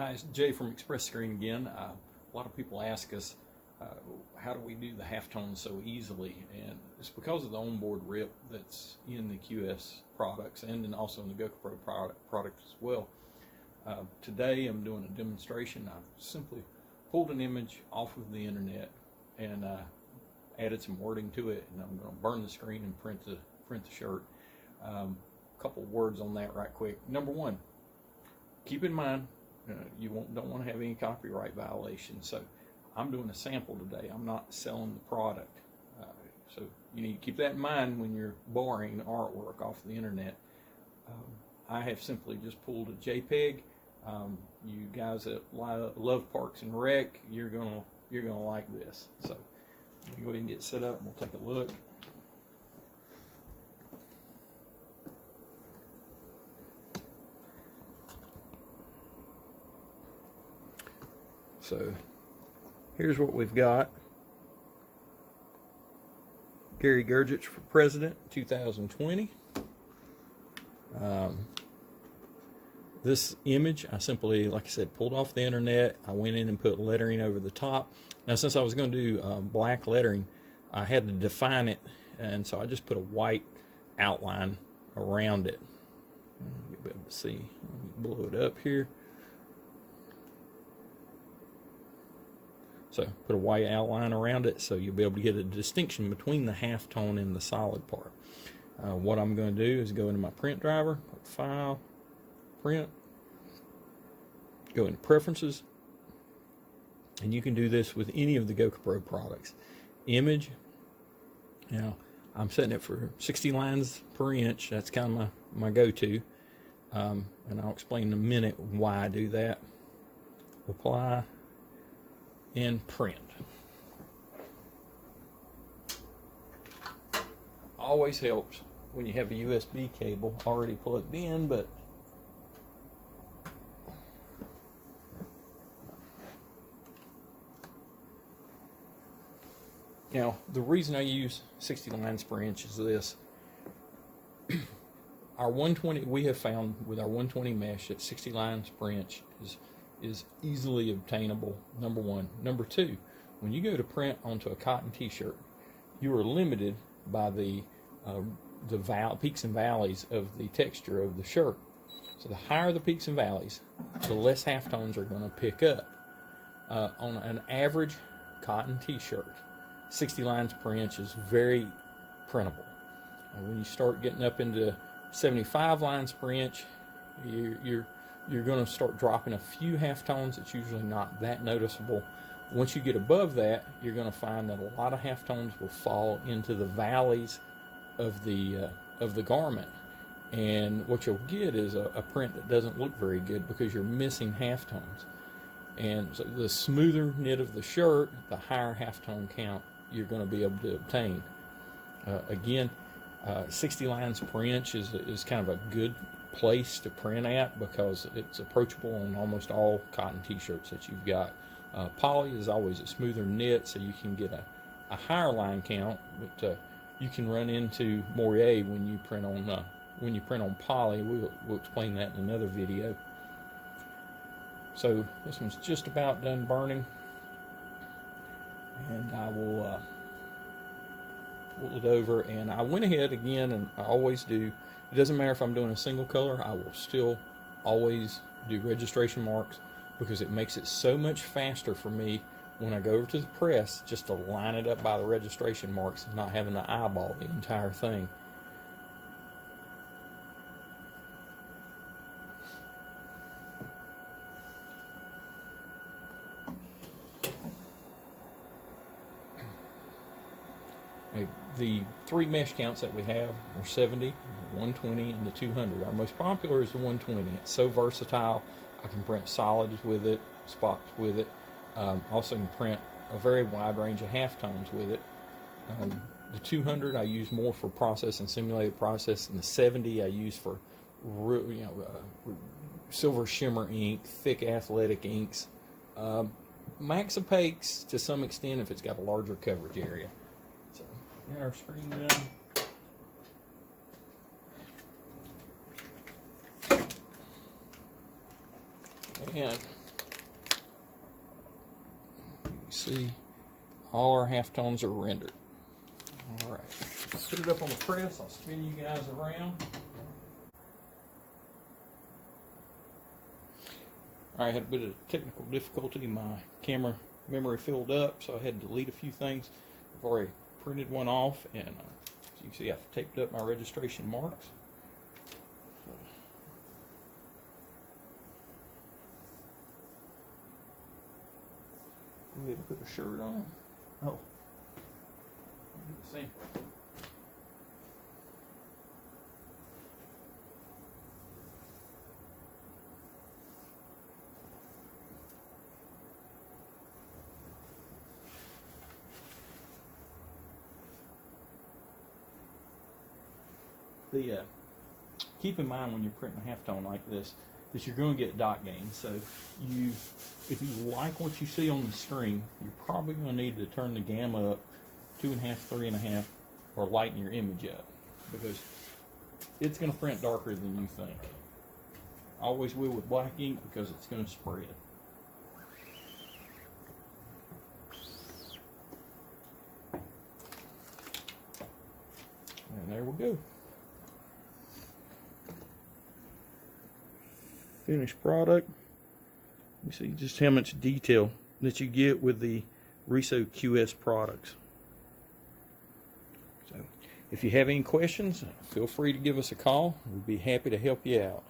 Hi, it's Jay from Express Screen again. A lot of people ask us, how do we do the halftones so easily? And it's because of the onboard rip that's in the QS products and then also in the GoPro product as well. Today I'm doing a demonstration. I've simply pulled an image off of the internet and added some wording to it, and I'm going to burn the screen and print the shirt. A couple words on that right quick. Number one, keep in mind you don't want to have any copyright violations. So I'm doing a sample today. I'm not selling the product. So you need to keep that in mind when you're borrowing artwork off the internet. I have simply just pulled a JPEG. You guys that love Parks and Rec, you're gonna like this. So let me go ahead and get set up and we'll take a look. So here's what we've got. Gary Gurgich for President 2020. This image I simply, like I said, pulled off the internet. I went in and put lettering over the top. Now since I was going to do black lettering, I had to define it, and so I just put a white outline around it. You'll be able to see. Let me blow it up here. So put a white outline around it so you'll be able to get a distinction between the halftone and the solid part. What I'm going to do is go into my print driver, File, Print, go into Preferences, and you can do this with any of the GoPro products. Image, now I'm setting it for 60 lines per inch. That's kind of my go-to, and I'll explain in a minute why I do that. Apply and print. Always helps when you have a USB cable already plugged in, but now the reason I use 60 lines per inch is this. Our 120, we have found with our 120 mesh that 60 lines per inch is easily obtainable, number one. Number two, when you go to print onto a cotton t-shirt, you are limited by the peaks and valleys of the texture of the shirt. So the higher the peaks and valleys, the less halftones are going to pick up. On an average cotton t-shirt, 60 lines per inch is very printable. When you start getting up into 75 lines per inch, you're going to start dropping a few halftones. It's usually not that noticeable. Once you get above that, you're going to find that a lot of halftones will fall into the valleys of the garment, and what you'll get is a print that doesn't look very good because you're missing halftones. And so the smoother knit of the shirt, the higher halftone count you're going to be able to obtain. Again, 60 lines per inch is kind of a good place to print at because it's approachable on almost all cotton t-shirts that you've got. Poly is always a smoother knit, so you can get a higher line count, but you can run into moire when you print on poly. We'll explain that in another video. So this one's just about done burning, and I will pull it over. And I went ahead again, and I always do. It doesn't matter if I'm doing a single color, I will still always do registration marks because it makes it so much faster for me when I go over to the press just to line it up by the registration marks and not having to eyeball the entire thing. The three mesh counts that we have are 70, 120, and the 200. Our most popular is the 120. It's so versatile. I can print solids with it, spots with it. Also can print a very wide range of halftones with it. The 200 I use more for process and simulated process, and the 70 I use for silver shimmer ink, thick athletic inks, max opaques to some extent if it's got a larger coverage area. So, got our screen done. And see all our halftones are rendered. All right, put it up on the press. I'll spin you guys around. I had a bit of technical difficulty. My camera memory filled up, so I had to delete a few things. I've already printed one off, and as you can see, I've taped up my registration marks. Go ahead and put the shirt on. Oh, do the same. Keep in mind when you're printing a halftone like this that you're going to get dot gain. So if you like what you see on the screen, you're probably going to need to turn the gamma up 2.5, 3.5, or lighten your image up, because it's going to print darker than you think. Always will with black ink, because it's going to spread. And there we go. Finished product. You see just how much detail that you get with the Riso QS products. So if you have any questions, feel free to give us a call. We'd be happy to help you out.